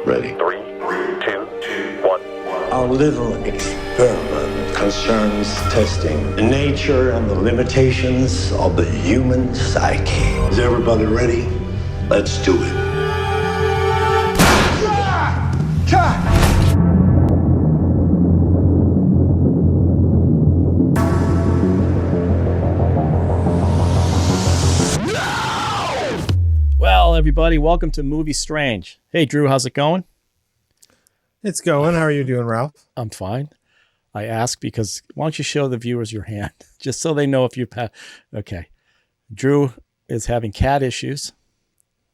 Ready. 3, 2, 1. Our little experiment concerns testing the nature and the limitations of the human psyche. Is everybody ready? Let's do it. Well, everybody, welcome to MovieStrange. Hey, Drew, how's it going? It's going. How are you doing, Ralph? I'm fine. I ask because why don't you show the viewers your hand, just so they know if you've had. Okay. Drew is having cat issues,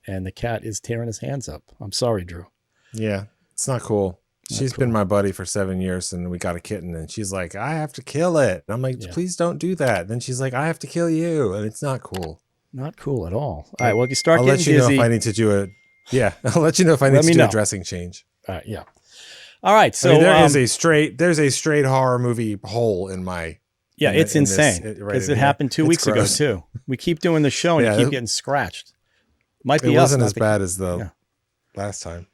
and the cat is tearing his hands up. I'm sorry, Drew. Yeah, it's not cool. She's been my buddy for 7 years, and we got a kitten, and she's like, I have to kill it. And I'm like, please don't do that. Then she's like, I have to kill you, and it's not cool. Not cool at all. All right, well, if you start I'll getting let you dizzy, know if I need to do a. Yeah, I'll let you know if I need to do a dressing change. Yeah. All right, so I mean, there's a straight horror movie hole in my. Yeah, it's insane because it happened 2 weeks ago too. We keep doing the show and you keep getting scratched. Might be it us. Wasn't as bad as the last time.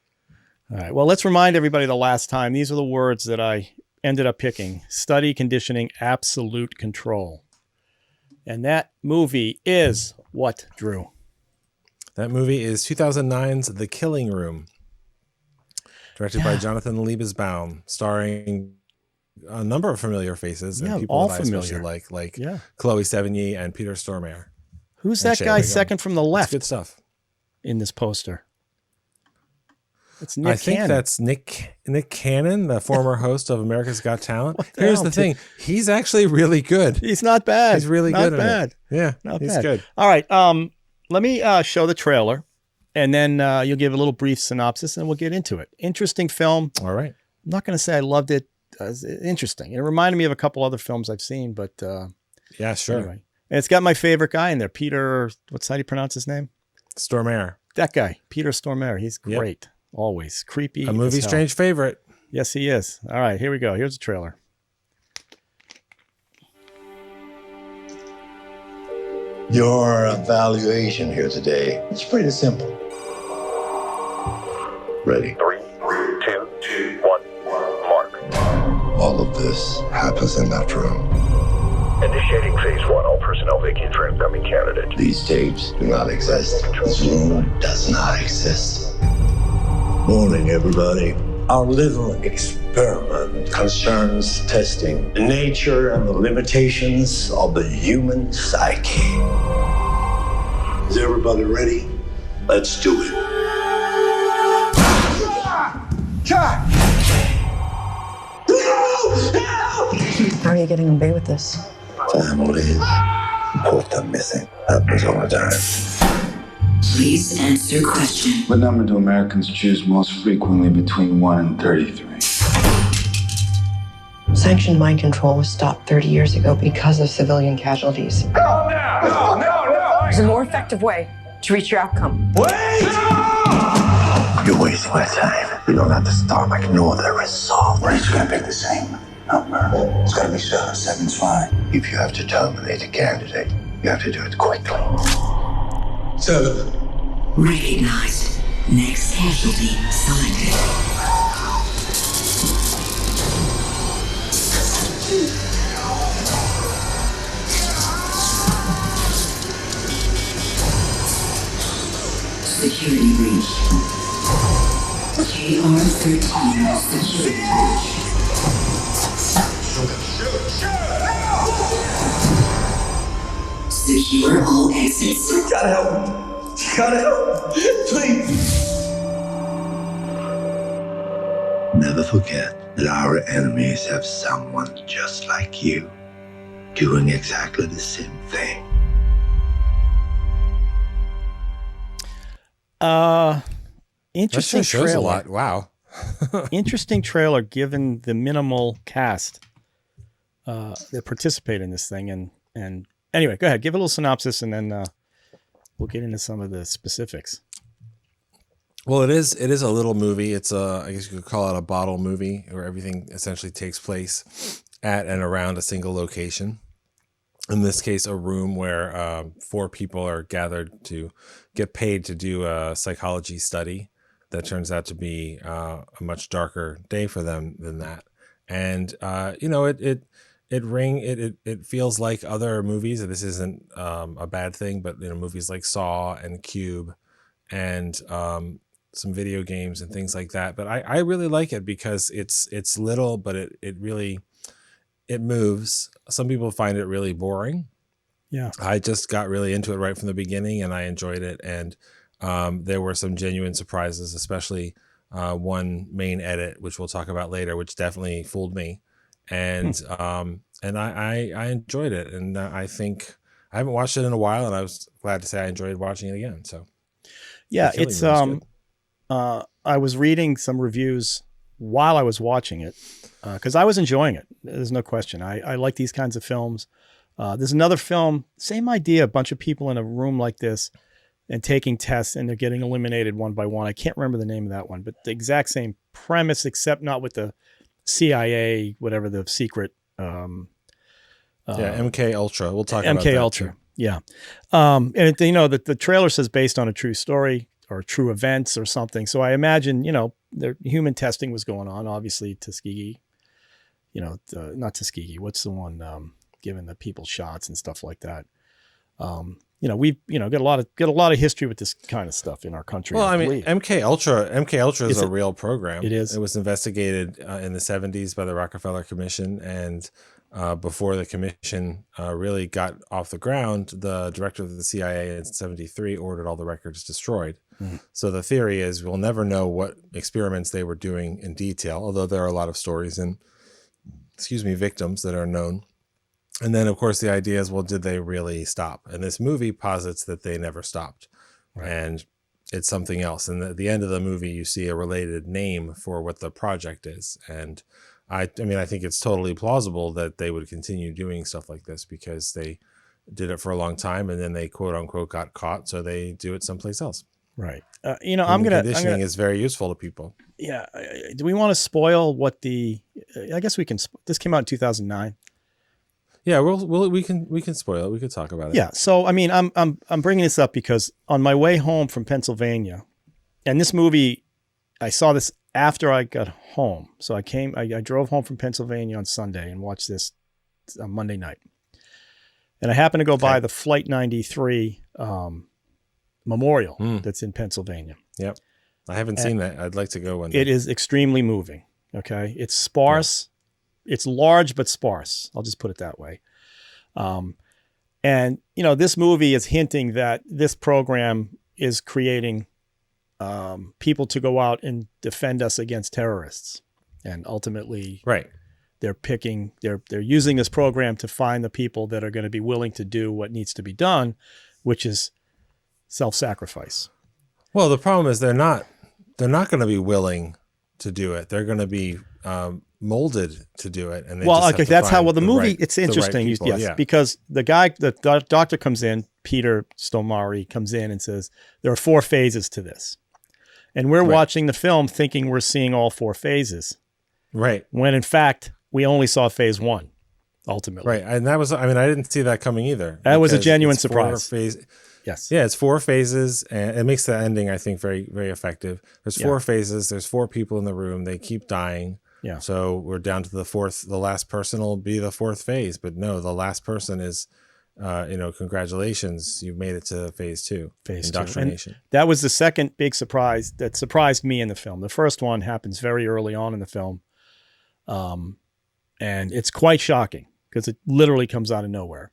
All right. Well, let's remind everybody the last time. These are the words that I ended up picking: study, conditioning, absolute control. And that movie is what, Drew? That movie is 2009's The Killing Room, directed by Jonathan Liebesbaum, starring a number of familiar faces and people all that I familiar. especially like Chloe Sevigny and Peter Stormare. Who's that guy second from the left? That's good stuff. In this poster. It's Nick I think Cannon. that's Nick Cannon, the former host of America's Got Talent. Here's the thing. He's actually really good. He's not bad. He's really good. Not bad. Yeah, not he's bad. good. All right. Let me show the trailer, and then you'll give a little brief synopsis, and we'll get into it. Interesting film. All right. I'm not going to say I loved it. It's interesting. It reminded me of a couple other films I've seen, but yeah, sure. Anyway. And it's got my favorite guy in there, Peter. How do you pronounce his name? Stormare. That guy, Peter Stormare. He's great. Yep. Always creepy. A MovieStrange favorite. Yes, he is. All right, here we go. Here's the trailer. Your evaluation here today, it's pretty simple. Ready. 3, 2, 1. Mark. All of this happens in that room. Initiating phase 1. All personnel vacate for incoming candidate. These tapes do not exist. This room does not exist. Morning, everybody. Our little experiment concerns testing the nature and the limitations of the human psyche. Is everybody ready? Let's do it. How are you getting away with this? Families, both are missing. Happens all the time. Please answer question. What number do Americans choose most frequently between 1 and 33? Sanctioned mind control was stopped 30 years ago because of civilian casualties. No! There's a more effective way to reach your outcome. Wait! No! You're wasting my time. You don't have the stomach nor the resolve. We're each gonna pick the same number. It's gotta be 7. 7's fine. If you have to terminate a candidate, you have to do it quickly. 7. Recognized. Next casualty selected. Security breach. KR-13 security breach. Secure all exits. You gotta help me. You gotta help me. Please. Never forget that our enemies have someone just like you doing exactly the same thing. Interesting shows trailer. a lot. Wow. Interesting trailer given the minimal cast that participate in this thing. And anyway, go ahead, give a little synopsis, and then we'll get into some of the specifics. Well, it is a little movie. It's I guess you could call it a bottle movie, where everything essentially takes place at and around a single location. In this case, a room where 4 people are gathered to get paid to do a psychology study that turns out to be a much darker day for them than that. And it feels like other movies. This isn't a bad thing, but movies like Saw and Cube and some video games and things like that. But I really like it because it's little, but it really moves. Some people find it really boring. Yeah, I just got really into it right from the beginning, and I enjoyed it. And there were some genuine surprises, especially one main edit, which we'll talk about later, which definitely fooled me. And I enjoyed it. And I think I haven't watched it in a while, and I was glad to say I enjoyed watching it again. So yeah, it's I was reading some reviews while I was watching it because I was enjoying it. There's no question. I like these kinds of films. There's another film, same idea, a bunch of people in a room like this and taking tests, and they're getting eliminated one by one. I can't remember the name of that one, but the exact same premise, except not with the CIA, whatever the secret. MK Ultra. We'll talk about MK that Ultra. too. Yeah. And the trailer says based on a true story or true events or something. So I imagine, their human testing was going on, obviously Tuskegee, not Tuskegee. What's the one, giving the people shots and stuff like that. We've get a lot of history with this kind of stuff in our country. Well, I mean, MK Ultra is a real program. It is. It was investigated in the 70s by the Rockefeller Commission, and before the commission really got off the ground, the director of the CIA in 73 ordered all the records destroyed. So the theory is we'll never know what experiments they were doing in detail, although there are a lot of stories and victims that are known. And then, of course, the idea is, well, did they really stop? And this movie posits that they never stopped. Right. And it's something else. And at the end of the movie, you see a related name for what the project is. And I think it's totally plausible that they would continue doing stuff like this because they did it for a long time and then they, quote unquote, got caught. So they do it someplace else. Right. Conditioning is very useful to people. Yeah. Do we want to spoil what I guess we can, this came out in 2009. Yeah, we can spoil it. We could talk about it. Yeah. So, I'm bringing this up because on my way home from Pennsylvania, and this movie, I saw this after I got home. So I drove home from Pennsylvania on Sunday and watched this on Monday night. And I happened to go by the Flight 93 memorial that's in Pennsylvania. Yep. I haven't seen that. I'd like to go one day. It is extremely moving. Okay. It's sparse. Yeah. It's large, but sparse. I'll just put it that way. And this movie is hinting that this program is creating people to go out and defend us against terrorists. And ultimately, right. They're using this program to find the people that are going to be willing to do what needs to be done, which is self-sacrifice. Well, the problem is they're not going to be willing to do it. They're going to be molded to do it. And the movie, it's interesting. Right because the doctor comes in, Peter Stormare comes in and says, there are 4 phases to this. And we're watching the film thinking we're seeing all 4 phases. Right. When in fact, we only saw phase 1, ultimately. Right. And that was, I didn't see that coming either. That was a genuine surprise. Yes. Yeah, it's 4 phases, and it makes the ending, I think, very, very effective. There's 4 phases. There's 4 people in the room. They keep dying. Yeah. So we're down to the last person will be the 4th phase. But no, the last person is, congratulations, you've made it to phase 2. Phase indoctrination. 2. And that was the second big surprise that surprised me in the film. The first one happens very early on in the film. And it's quite shocking because it literally comes out of nowhere.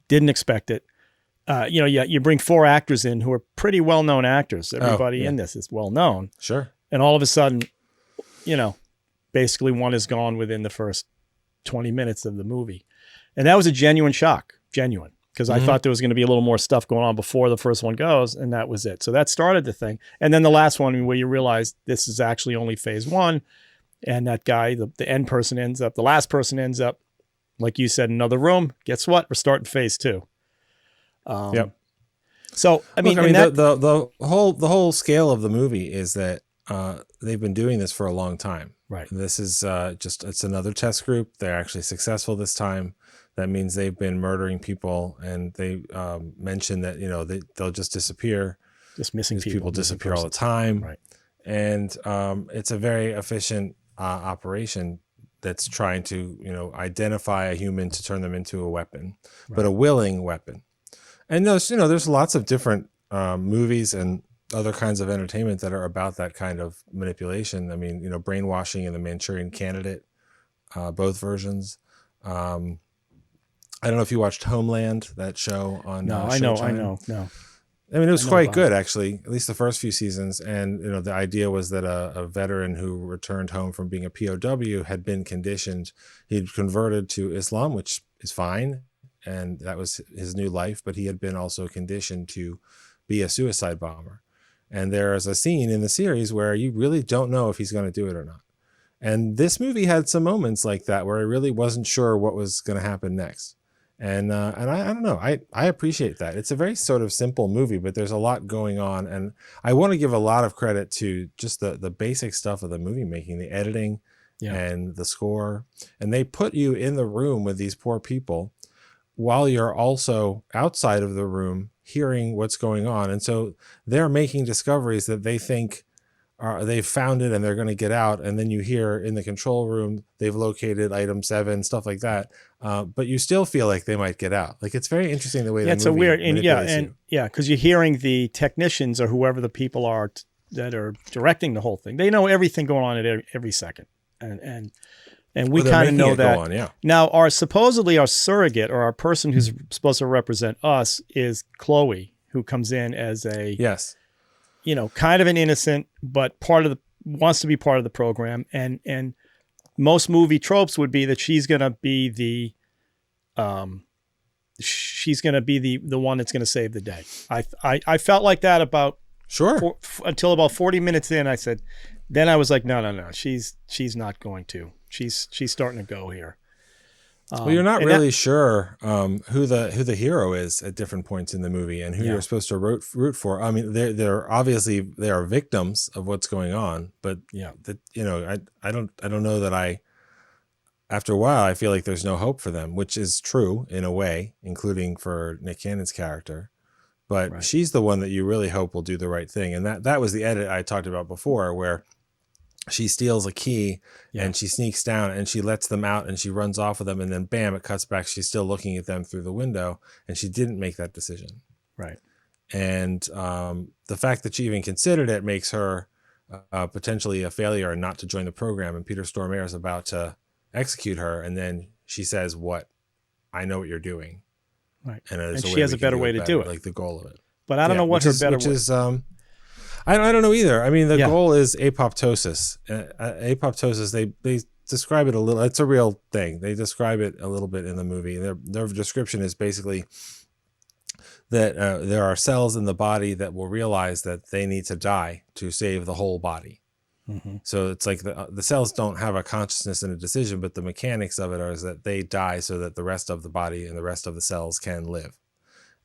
Didn't expect it. You bring 4 actors in who are pretty well-known actors. Everybody in this is well-known. Sure. And all of a sudden, basically one is gone within the first 20 minutes of the movie. And that was a genuine shock. Genuine. Because I thought there was going to be a little more stuff going on before the first one goes, and that was it. So that started the thing. And then the last one where you realize this is actually only phase 1, and that guy, the last person ends up, like you said, in another room. Guess what? We're starting phase 2. Yep. So the whole scale of the movie is that they've been doing this for a long time. Right. And this is it's another test group. They're actually successful this time. That means they've been murdering people, and they mentioned that they'll just disappear. Just missing people disappear all the time. Right. and it's a very efficient operation that's trying to, identify a human to turn them into a weapon, but a willing weapon. And there's lots of different movies and other kinds of entertainment that are about that kind of manipulation. I mean, Brainwashing and The Manchurian Candidate, both versions. I don't know if you watched Homeland, that show on Showtime. I know. No. I mean, it was quite good, actually, at least the first few seasons. And, the idea was that a veteran who returned home from being a POW had been conditioned. He'd converted to Islam, which is fine. And that was his new life. But he had been also conditioned to be a suicide bomber. And there is a scene in the series where you really don't know if he's going to do it or not. And this movie had some moments like that where I really wasn't sure what was going to happen next. And I don't know. I appreciate that. It's a very sort of simple movie, but there's a lot going on. And I want to give a lot of credit to just the basic stuff of the movie making, the editing and the score. And they put you in the room with these poor people while you're also outside of the room hearing what's going on. And so they're making discoveries that they think they've found it and they're going to get out. And then you hear in the control room, they've located item 7, stuff like that. But you still feel like they might get out. Like, it's very interesting the way the movie it's a weird, manipulates you. because you're hearing the technicians or whoever the people are that are directing the whole thing. They know everything going on at every second. And we kind of know that. Now, supposedly our surrogate or our person who's supposed to represent us is Chloe, who comes in as kind of an innocent, but wants to be part of the program. And most movie tropes would be that she's going to be the one that's going to save the day. I felt like that until about 40 minutes in. I said, then I was like, no. She's not going to. She's starting to go here. Well, you're not really sure who the hero is at different points in the movie and who you're supposed to root for. I mean, they're obviously they are victims of what's going on, but I don't know that after a while I feel like there's no hope for them, which is true in a way, including for Nick Cannon's character. But she's the one that you really hope will do the right thing, and that was the edit I talked about before, where she steals a key and she sneaks down and she lets them out and she runs off with them. And then bam, it cuts back. She's still looking at them through the window and she didn't make that decision. Right. And the fact that she even considered it makes her potentially a failure and not to join the program. And Peter Stormare is about to execute her. And then she says, I know what you're doing. Right. And she has a better way to do it. Like the goal of it. But I don't know what her better way is. I don't know either. I mean, the goal is apoptosis. Apoptosis, they describe it a little. It's a real thing. They describe it a little bit in the movie. Their description is basically that there are cells in the body that will realize that they need to die to save the whole body. Mm-hmm. So it's like the cells don't have a consciousness and a decision, but the mechanics of it is that they die so that the rest of the body and the rest of the cells can live.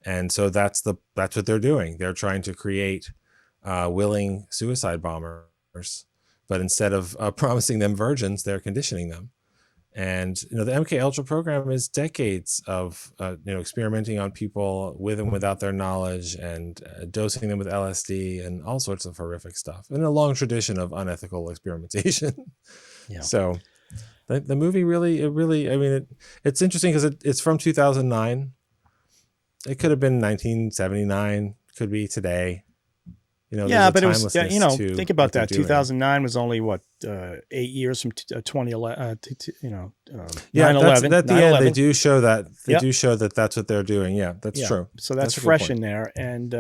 And so that's what they're doing. They're trying to create willing suicide bombers, but instead of promising them virgins, they're conditioning them. And the MK Ultra program is decades of experimenting on people with and without their knowledge, and dosing them with LSD and all sorts of horrific stuff, and a long tradition of unethical experimentation. So the movie it's interesting because it's from 2009. It could have been 1979, could be today. But it was, think about that. 2009 was only 8 years from 2011, 9/11. At the end, they do show that. They do show that that's what they're doing. Yeah, that's true. So that's fresh in there. And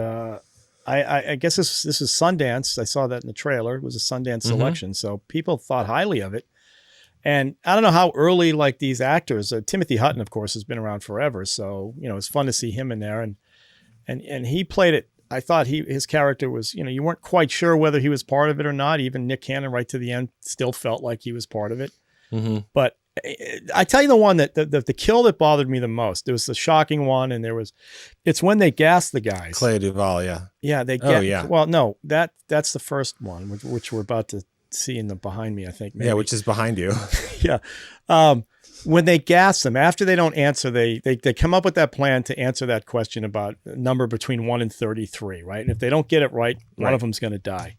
I guess this is Sundance. I saw that in the trailer. It was a Sundance selection. So people thought highly of it. And I don't know how early, like these actors, Timothy Hutton, of course, has been around forever. So, it's fun to see him in there. And he played it. I thought his character was, you weren't quite sure whether he was part of it or not. Even Nick Cannon, right to the end, still felt like he was part of it. Mm-hmm. But I tell you the one that the kill that bothered me the most, there was the shocking one, and it's when they gas the guys. Clea Duvall, yeah. Yeah, they get, well, no, that's the first one, which we're about to see behind me, I think. Maybe. Yeah, which is behind you. Yeah. When they gas them, after they don't answer, they come up with that plan to answer that question about a number between 1 and 33, right? And if they don't get it right, one of them's going to die.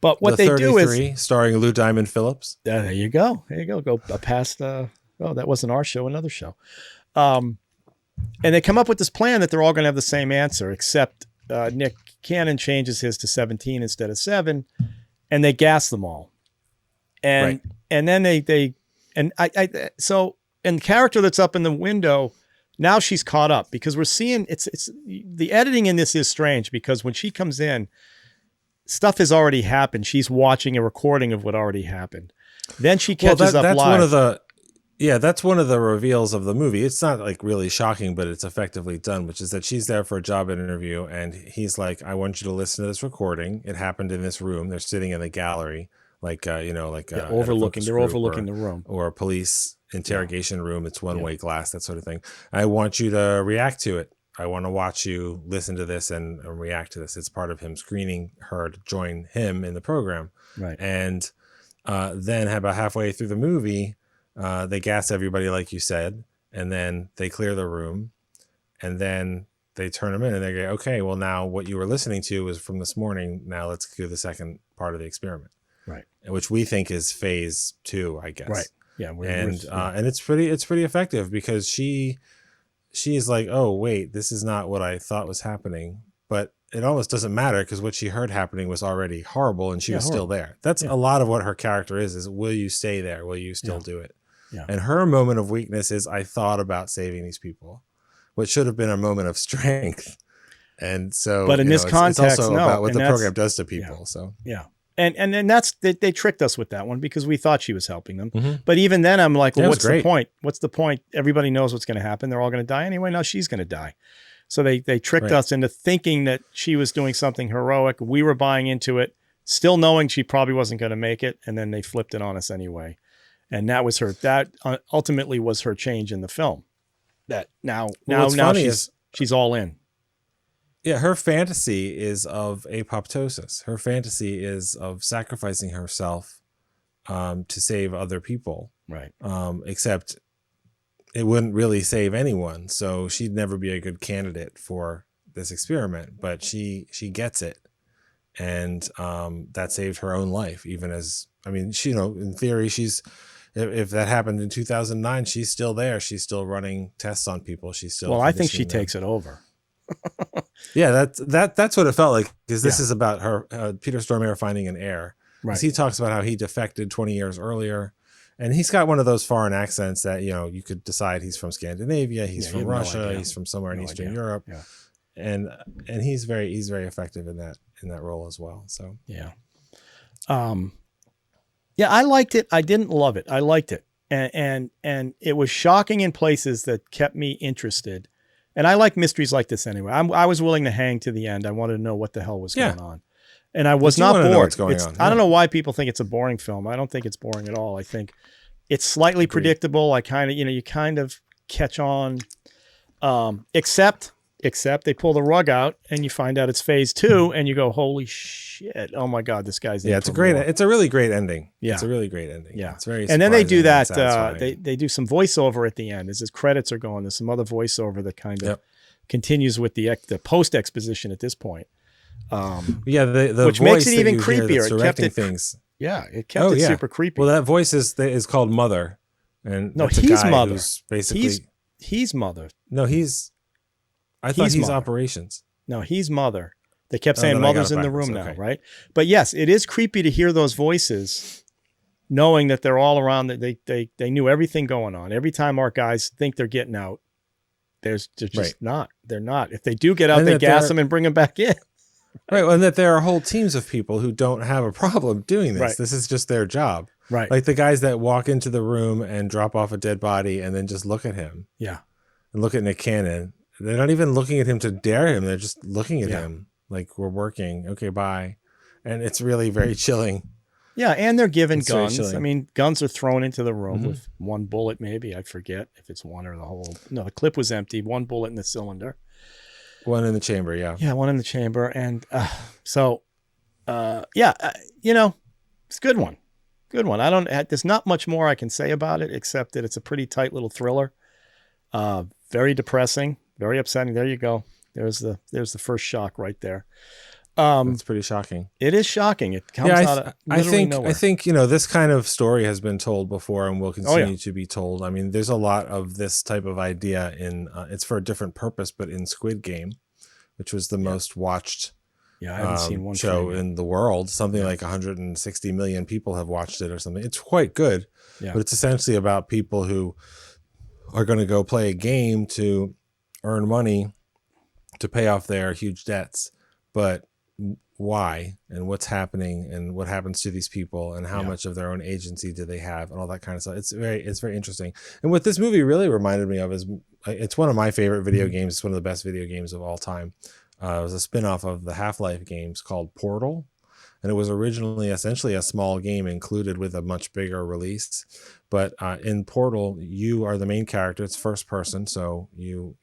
But what The they do is 33, starring Lou Diamond Phillips. there you go. There you go. Go past. Oh, that wasn't our show. Another show. And they come up with this plan that they're all going to have the same answer, except Nick Cannon changes his to 17 instead of 7, and they gas them all. And then they and so the character that's up in the window, now she's caught up because we're seeing it's the editing in this is strange because when she comes in, stuff has already happened. She's watching a recording of what already happened. Then she catches up that's live. That's one of the reveals of the movie. It's not like really shocking, but it's effectively done, which is that she's there for a job interview and he's like, I want you to listen to this recording. It happened in this room. They're sitting in the gallery, overlooking. They're overlooking the room. Or a police interrogation room. It's one-way glass, that sort of thing. I want you to react to it. I want to watch you listen to this and react to this. It's part of him screening her to join him in the program. Right. And then about halfway through the movie, they gas everybody, like you said, and then they clear the room, and then they turn them in, and they go, "Okay, well now what you were listening to was from this morning. Now let's do the second part of the experiment." Right. Which we think is phase 2, I guess. Right. Yeah. And it's pretty effective because she's like, "Oh wait, this is not what I thought was happening," but it almost doesn't matter because what she heard happening was already horrible, and she was still there. That's a lot of what her character is will you stay there? Will you still do it? Yeah. And her moment of weakness is, I thought about saving these people, what should have been a moment of strength. And so, but in this context, it's also about what the program does to people. Yeah. So, yeah. And that's, they tricked us with that one because we thought she was helping them. Mm-hmm. But even then I'm like, well, what's the point? What's the point? Everybody knows what's going to happen. They're all going to die anyway. No, she's going to die. So they tricked us into thinking that she was doing something heroic. We were buying into it, still knowing she probably wasn't going to make it. And then they flipped it on us anyway. And that was that ultimately was her change in the film. That now she's all in. Yeah, her fantasy is of apoptosis. Her fantasy is of sacrificing herself to save other people. Right. Except it wouldn't really save anyone, so she'd never be a good candidate for this experiment. But she gets it, and that saved her own life. Even as she, in theory, she's. If that happened in 2009, she's still there. She's still running tests on people. She's still. Well, I think she takes it over. Yeah, that's what it felt like. Because this is about her, Peter Stormare finding an heir. Right. He talks about how he defected 20 years earlier, and he's got one of those foreign accents that you could decide he's from Scandinavia, he's from Russia, he's from somewhere in Eastern Europe, and he's very effective in that role as well. So yeah. Yeah, I liked it. I didn't love it. I liked it. And it was shocking in places that kept me interested. And I like mysteries like this anyway. I was willing to hang to the end. I wanted to know what the hell was going on. And I was not bored. What's going on. I don't know why people think it's a boring film. I don't think it's boring at all. I think it's slightly predictable. I kind of, you kind of catch on, except they pull the rug out and you find out it's phase 2 and you go, holy shit. Oh my God, this guy's in it's a really great ending. Yeah. It's a really great ending. Yeah. It's very and then they do that. They They do some voiceover at the end as his credits are going. There's some other voiceover that kind of continues with the post exposition at this point. The which voice makes it even creepier. It kept it things. Yeah. It kept it super creepy. Well, that voice is called Mother. And no, he's Mother. Basically, he's Mother. No, I thought he's operations. No, he's Mother. They kept saying Mother's in the room now, right? But yes, it is creepy to hear those voices, knowing that they're all around. That they knew everything going on. Every time our guys think they're getting out, they're just not. They're not. If they do get out, they gas them and bring them back in. Right, and that there are whole teams of people who don't have a problem doing this. Right. This is just their job. Right. Like the guys that walk into the room and drop off a dead body and then just look at him. Yeah. And look at Nick Cannon. They're not even looking at him to dare him. They're just looking at him like, we're working. Okay, bye. And it's really very chilling. Yeah, and they're given guns. I mean, guns are thrown into the room with one bullet maybe. I forget if it's one or the whole. No, the clip was empty. One bullet in the cylinder. One in the chamber, yeah. Yeah, one in the chamber. And it's a good one. Good one. There's not much more I can say about it except that it's a pretty tight little thriller. Very depressing, very upsetting. There you go. There's the first shock right there. It's pretty shocking. It is shocking. It comes out of nowhere. I think, this kind of story has been told before and will continue to be told. I mean, there's a lot of this type of idea in, it's for a different purpose, but in Squid Game, which was the most watched I haven't seen one show in the world. Something like 160 million people have watched it or something. It's quite good, but it's essentially about people who are going to go play a game to earn money to pay off their huge debts. But why and what's happening and what happens to these people and how much of their own agency do they have and all that kind of stuff. It's very interesting. And what this movie really reminded me of is it's one of my favorite video games. It's one of the best video games of all time. It was a spin-off of the Half-Life games called Portal. And it was originally essentially a small game included with a much bigger release. But in Portal, you are the main character. It's first person. So you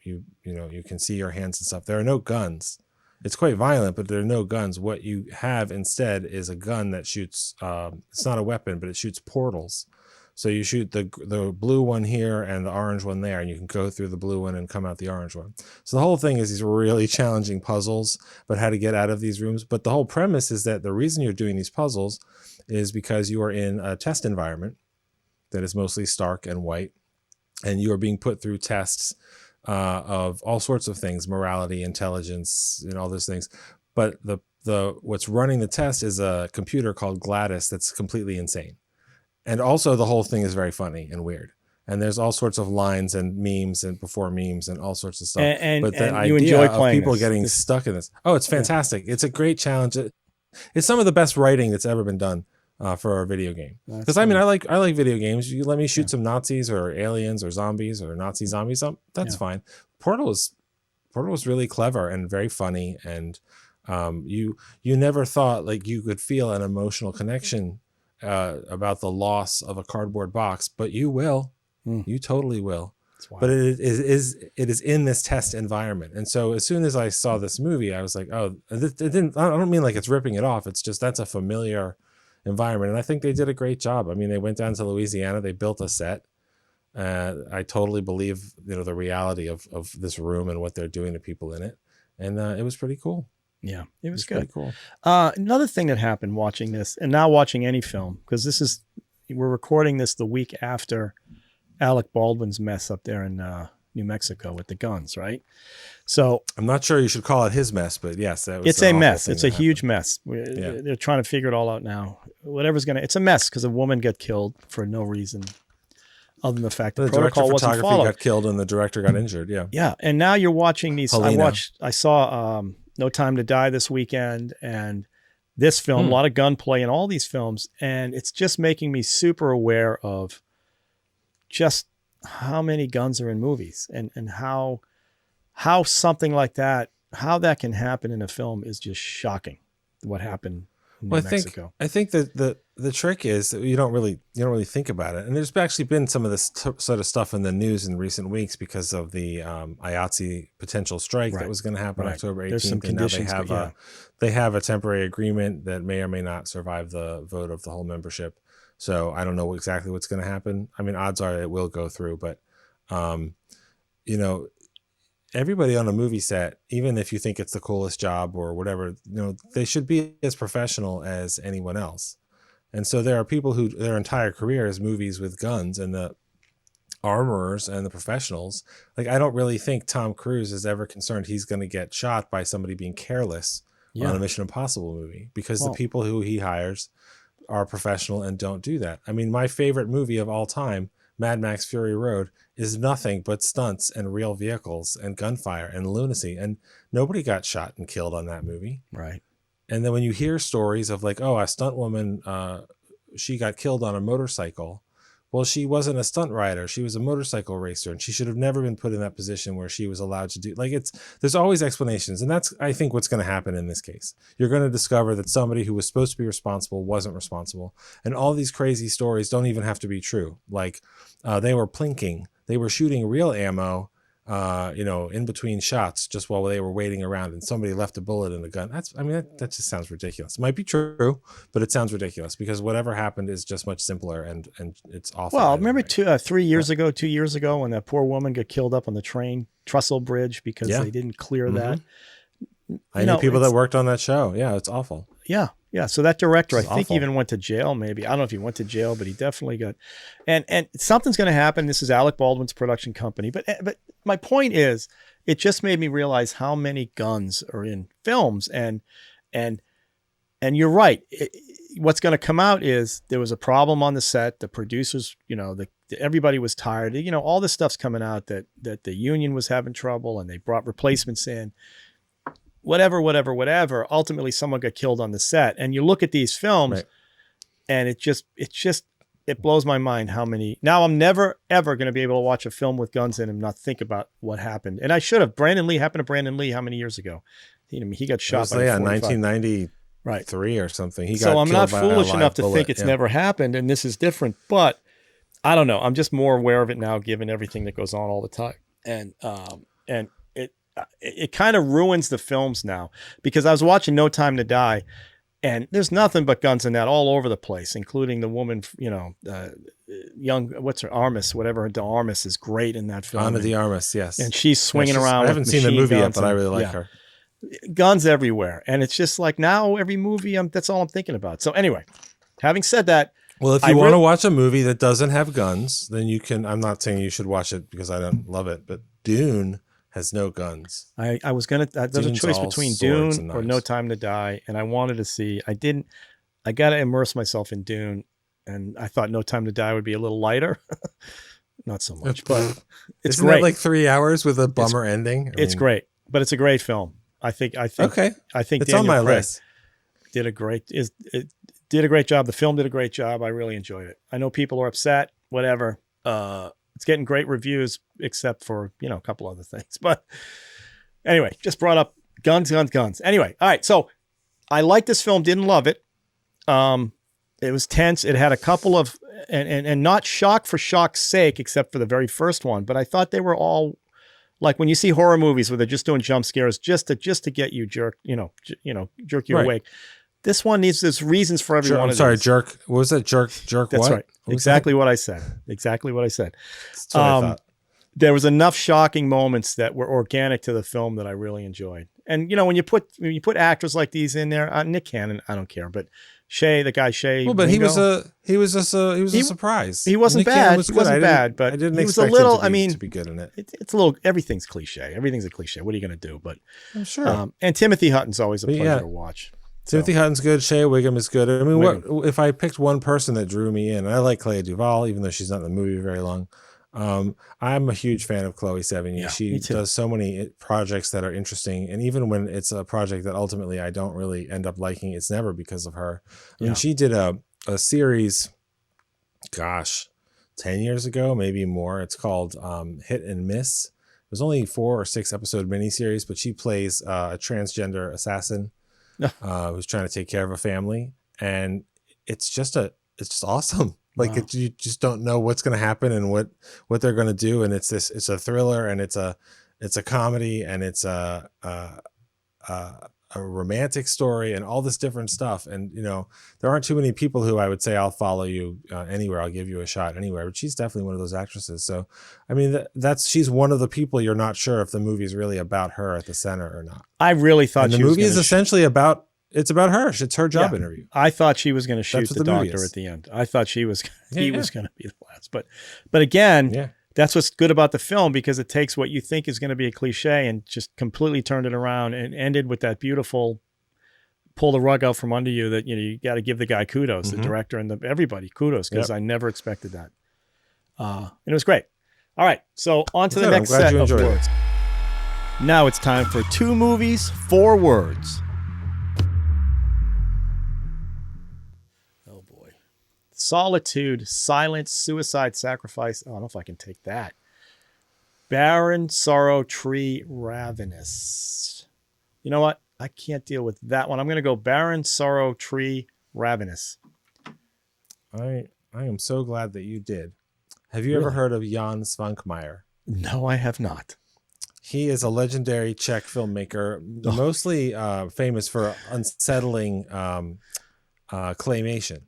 can see your hands and stuff. There are no guns. It's quite violent, but there are no guns. What you have instead is a gun that shoots, it's not a weapon, but it shoots portals. So you shoot the blue one here and the orange one there, and you can go through the blue one and come out the orange one. So the whole thing is these really challenging puzzles, but how to get out of these rooms. But the whole premise is that the reason you're doing these puzzles is because you are in a test environment that is mostly stark and white, and you are being put through tests of all sorts of things, morality, intelligence, and all those things. But the what's running the test is a computer called Gladys that's completely insane. And also the whole thing is very funny and weird. And there's all sorts of lines and memes and before memes and all sorts of stuff. But the idea of people getting stuck in this. Oh, it's fantastic. It's a great challenge. It's some of the best writing that's ever been done for a video game. Because I like video games. You let me shoot some Nazis or aliens or zombies or Nazi zombies up. That's fine. Portal was really clever and very funny. And you never thought like you could feel an emotional connection about the loss of a cardboard box, but you will. You totally will. But it is in this test environment. And so as soon as I saw this movie, I was like, oh, I don't mean like it's ripping it off. It's just that's a familiar environment. And I think they did a great job. I mean, they went down to Louisiana, they built a set. I totally believe, the reality of this room and what they're doing to people in it. And it was pretty cool. Yeah, it was good. Pretty cool. Another thing that happened watching this and now watching any film, because we're recording this the week after Alec Baldwin's mess up there in New Mexico with the guns, right? So I'm not sure you should call it his mess, but yes, it's a mess. It's a huge mess. They're trying to figure it all out now. It's a mess because a woman got killed for no reason other than the fact that the protocol wasn't followed. Got killed and the director got injured. Yeah. Yeah. And now you're watching these. Helena. I saw No Time to Die this weekend and this film, a lot of gunplay in all these films. And it's just making me super aware of just how many guns are in movies and how something like that, how that can happen in a film is just shocking. What happened in New Mexico. I think that the trick is that you don't really think about it. And there's actually been some of this sort of stuff in the news in recent weeks because of the IATSE potential strike that was going to happen October 18th. There's some conditions, and now they have a temporary agreement that may or may not survive the vote of the whole membership. So I don't know exactly what's going to happen. I mean, odds are it will go through, but everybody on a movie set, even if you think it's the coolest job or whatever, they should be as professional as anyone else. And so there are people who their entire career is movies with guns, and the armorers and the professionals. Like, I don't really think Tom Cruise is ever concerned he's going to get shot by somebody being careless on a Mission Impossible movie, because the people who he hires are professional and don't do that. I mean, my favorite movie of all time, Mad Max Fury Road, is nothing but stunts and real vehicles and gunfire and lunacy. And nobody got shot and killed on that movie. Right. And then when you hear stories of like, oh, a stunt woman, she got killed on a motorcycle. Well, she wasn't a stunt rider. She was a motorcycle racer, and she should have never been put in that position where she was allowed to do there's always explanations. And that's, I think, what's going to happen in this case. You're going to discover that somebody who was supposed to be responsible wasn't responsible. And all these crazy stories don't even have to be true. Like they were plinking. They were shooting real ammo, in between shots just while they were waiting around, and somebody left a bullet in the gun. That just sounds ridiculous. It might be true, but it sounds ridiculous because whatever happened is just much simpler and it's awful. Well, remember 2 years ago when that poor woman got killed up on the train trestle bridge because they didn't clear that. I know people that worked on that show. Yeah, it's awful. Yeah. Yeah. So that director, I It's think, awful. even went to jail, maybe. I don't know if he went to jail, but he definitely got, and something's going to happen. This is Alec Baldwin's production company. But my point is, it just made me realize how many guns are in films. And you're right. What's going to come out is there was a problem on the set. The producers, everybody was tired. All this stuff's coming out that the union was having trouble and they brought replacements in. Whatever. Ultimately, someone got killed on the set. And you look at these films, Right. and it blows my mind how many. Now I'm never ever going to be able to watch a film with guns in and not think about what happened. And I should have. Happened to Brandon Lee how many years ago? He got shot by 1993 right. or something. He got So I'm not killed by a foolish live enough to bullet. think it's Yeah. never happened, and this is different. But I don't know. I'm just more aware of it now, given everything that goes on all the time, and it kind of ruins the films now, because I was watching No Time to Die, and there's nothing but guns in that all over the place, including the woman, young, what's her, Armis, whatever, De Armis is great in that film. Ana de Armas, yes. And she's swinging around. I haven't with seen the machine movie yet, guns but I and- really like yeah. her. Guns everywhere. And it's just like now every movie, that's all I'm thinking about. So anyway, having said that, Well, if I you want to re- watch a movie that doesn't have guns, then you can. I'm not saying you should watch it because I don't love it, but Dune has no guns. I was going to, there's a Dune's choice all between swords Dune and or knives. No Time to Die. And I wanted to see, I got to immerse myself in Dune. And I thought No Time to Die would be a little lighter. Not so much, but it's Isn't great. that like 3 hours with a bummer ending? It's great, but it's a great film. I think, Okay. I think It's on Daniel my Craig list. did a great job. The film did a great job. I really enjoyed it. I know people are upset, whatever. It's getting great reviews, except for, a couple other things. But anyway, just brought up guns. Anyway. All right. So I liked this film. Didn't love it. It was tense. It had a couple of, and not shock for shock's sake, except for the very first one. But I thought they were all like when you see horror movies where they're just doing jump scares just to get you jerk you Right. awake. This one there's reasons for every one I'm of sorry, these. jerk. What was that? Jerk. That's what? right. What was Exactly what I said. Exactly what I said. that? That's what I thought. There was enough shocking moments that were organic to the film that I really enjoyed. And when you put actors like these in there, Nick Cannon, I don't care, but the guy Shay. Well, but he was Ringo, a surprise. he wasn't Nick Cannon bad. was He good. wasn't bad, but I didn't he was a expect little. him to be good in it. It's a little. Everything's cliche. Everything's a cliche. What are you going to do? But I'm sure. and Timothy Hutton's always a But pleasure yeah. to watch. Timothy Hutton's good. Shea Wiggum is good. I mean, Wiggum. what if I picked one person that drew me in? I like Clea Duvall, even though she's not in the movie very long. I'm a huge fan of Chloe Sevigny. Yeah, She me too. does so many projects that are interesting, and even when it's a project that ultimately I don't really end up liking, it's never because of her. I mean, Yeah. she did a series, 10 years ago, maybe more. It's called Hit and Miss. It was only 4 or 6 episode miniseries, but she plays a transgender assassin who's trying to take care of a family, and it's just awesome. Like Wow. you just don't know what's going to happen and what they're going to do, and it's a thriller, and it's a comedy, and it's a romantic story, and all this different stuff. And there aren't too many people who I would say I'll follow you anywhere, I'll give you a shot anywhere, but she's definitely one of those actresses. So I mean she's one of the people you're not sure if the movie is really about her at the center or not. I really thought And the she was movie is gonna essentially about her. It's her job Yeah. interview. I thought she was going to shoot That's what the the movie doctor is. at the end. I thought he was Yeah. going to be the last. But again, Yeah. that's what's good about the film, because it takes what you think is going to be a cliche and just completely turned it around and ended with that beautiful pull the rug out from under you that you got to give the guy kudos, the director and everybody kudos, because Yep. I never expected that. And it was great. All right, so on to the Good. I'm next glad set you of enjoyed it. words. Now it's time for 2 movies, 4 words. Oh boy. Solitude, Silence, Suicide, Sacrifice. Oh, I don't know if I can take that. Barren, Sorrow, Tree, Ravenous. You know what? I can't deal with that one. I'm going to go Barren, Sorrow, Tree, Ravenous. I am so glad that you did. Have you ever Really? heard of Jan Svankmajer? No, I have not. He is a legendary Czech filmmaker, mostly famous for unsettling claymation.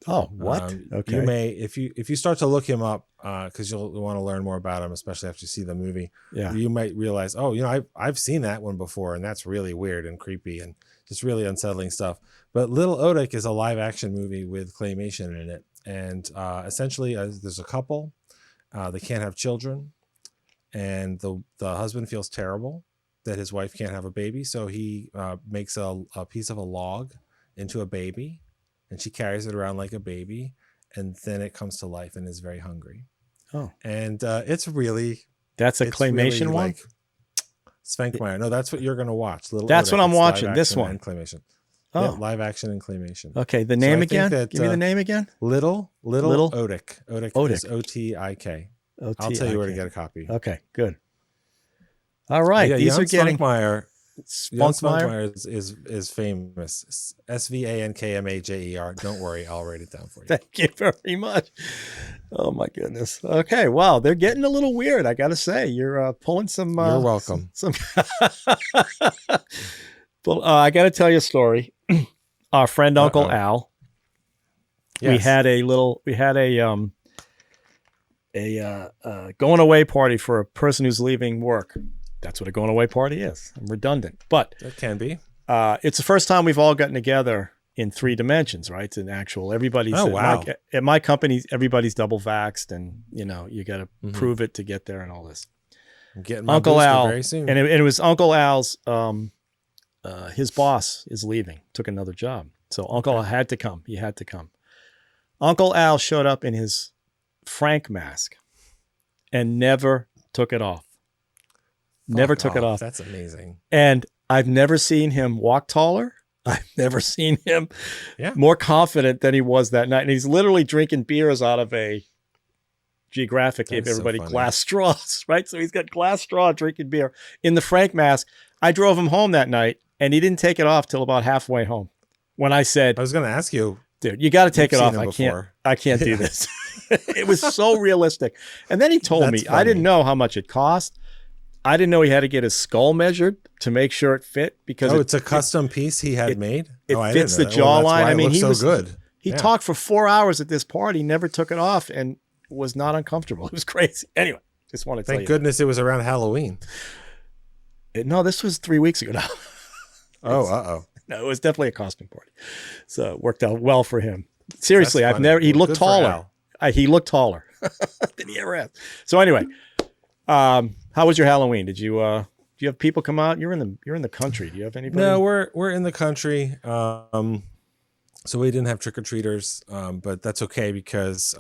Oh, what? Okay. You may, if you start to look him up, because you'll want to learn more about him, especially after you see the movie. Yeah. You might realize, oh, I've seen that one before, and that's really weird and creepy and just really unsettling stuff. But Little Otik is a live action movie with claymation in it, and essentially there's a couple, they can't have children, and the husband feels terrible that his wife can't have a baby, so he makes a piece of a log into a baby, and she carries it around like a baby, and then it comes to life and is very hungry. Oh, and it's really that's a claymation really one. Like Spankmeyer. No, that's what you're gonna watch. Little That's Otik. what I'm It's watching. live This action one. and claymation. Oh, Yeah, live action and claymation. okay. The So name I think again? that, Give me the name again. Little Otik. Otik is Otik. I'll tell you where to get a copy. Okay, good. All right, Yeah, these young are getting Spunkmeyer. Young Spunkmeyer. Spunkmeyer is famous. SVANKMAJER. Don't worry, I'll write it down for you. Thank you very much. Oh my goodness. Okay, wow, they're getting a little weird. I got to say, you're pulling some. You're welcome. Some. Well, I got to tell you a story. Our friend Uncle Al. Yes. We had a going away party for a person who's leaving work. That's what a going away party is. I'm redundant, but It can be. it's the first time we've all gotten together in 3 dimensions, right? It's an actual, everybody's, Oh, wow. at my company, everybody's double vaxxed, and you got to prove it to get there and all this. I'm getting my Uncle booster Al, very soon. and it was Uncle Al's, his boss is leaving, took another job. So Uncle Al had to come. He had to come. Uncle Al showed up in his Frank mask and never took it off. Never took it off. That's amazing. And I've never seen him walk taller. I've never seen him more confident than he was that night. And he's literally drinking beers out of a Geographic, gave everybody glass straws, right? So he's got glass straw drinking beer in the Frank mask. I drove him home that night, and he didn't take it off till about halfway home. When I said, I was going to ask you, dude, you got to take it off. Before. I can't do this. It was so realistic. And then he told me, I didn't know how much it cost. I didn't know he had to get his skull measured to make sure it fit, because it's a custom piece he had made. It fits the jawline. I mean, he was good. He talked for 4 hours at this party, never took it off, and was not uncomfortable. It was crazy. Anyway, just want to tell you. Thank goodness it was around Halloween. No, this was 3 weeks ago now. No, it was definitely a costume party. So it worked out well for him. Seriously, That's funny. he looked Good for taller. He looked taller than he ever has. So anyway, how was your Halloween? Did you do you have people come out? You're in the country. Do you have anybody? No, we're in the country. So we didn't have trick-or-treaters, but that's okay, because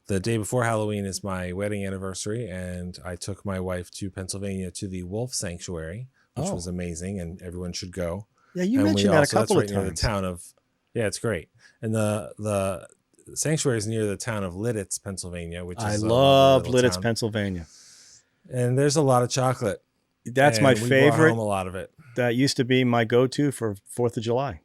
the day before Halloween is my wedding anniversary, and I took my wife to Pennsylvania to the Wolf Sanctuary, which was amazing, and everyone should go. Yeah, you mentioned that a couple of that's times. near the town of, it's great. And the sanctuary is near the town of Lidditz, Pennsylvania, which I is love Lidditz, town. Pennsylvania. And there's a lot of chocolate. That's my We brought favorite. home a lot of it. That used to be my go-to for 4th of July.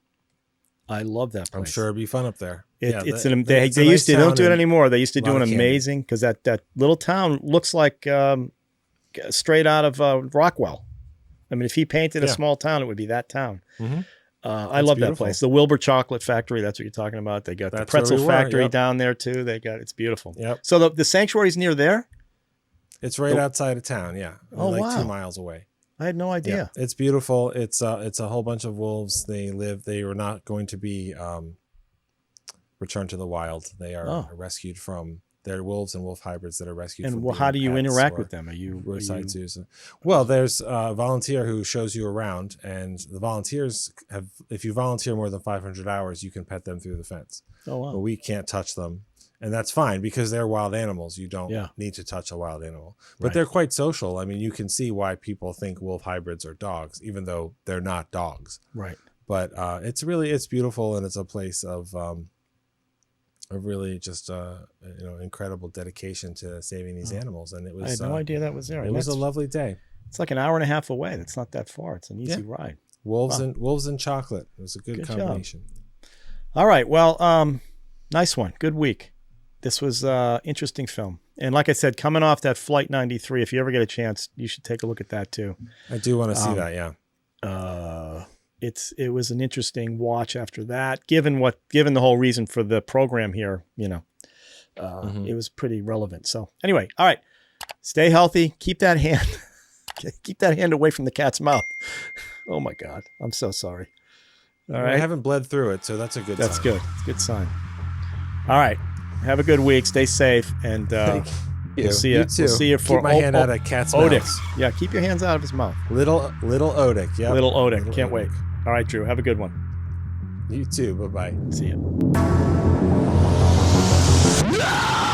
I love that place. I'm sure it'd be fun up there. They used to don't do it anymore. They used to do an amazing, because that little town looks like straight out of Rockwell. I mean, if he painted a small town, it would be that town. Mm-hmm. I love that place. The Wilbur Chocolate Factory. That's what you're talking about. They got the pretzel factory down there too. It's beautiful. Yep. So the sanctuary's near there. It's right outside of town. Yeah. Oh, like wow. 2 miles away. I had no idea. Yeah, it's beautiful. It's a whole bunch of wolves. They were not going to be returned to the wild. They are rescued from, they're wolves and wolf hybrids that are rescued from. And how do you interact with them? Are you roadside zoos? Well, there's a volunteer who shows you around, and the volunteers if you volunteer more than 500 hours, you can pet them through the fence. Oh, wow. But we can't touch them. And that's fine, because they're wild animals. You don't need to touch a wild animal. But they're quite social. I mean, you can see why people think wolf hybrids are dogs, even though they're not dogs. Right. But it's beautiful, and it's a place of really just incredible dedication to saving these animals. And it was. I had no idea that was there. It was a lovely day. It's like an hour and a half away. That's not that far. It's an easy ride. Wolves and chocolate. It was a good combination. Job. All right. Well, nice one. Good week. This was interesting film. And like I said, coming off that Flight 93, if you ever get a chance, you should take a look at that too. I do want to see that, yeah. it was an interesting watch after that. Given the whole reason for the program here, it was pretty relevant. So anyway, all right, stay healthy. Keep that hand away from the cat's mouth. Oh my God, I'm so sorry. All right, I haven't bled through it, so that's a good. That's sign. good. It's a good sign. All right, have a good week. Stay safe, and we'll see you. You too. We'll see you for Keep my hand out of cat's Odic. mouth. Yeah, keep your hands out of his mouth. Little Odic. Yeah. Little Odic. Can't wait. All right, Drew. Have a good one. You too. Bye bye. See ya.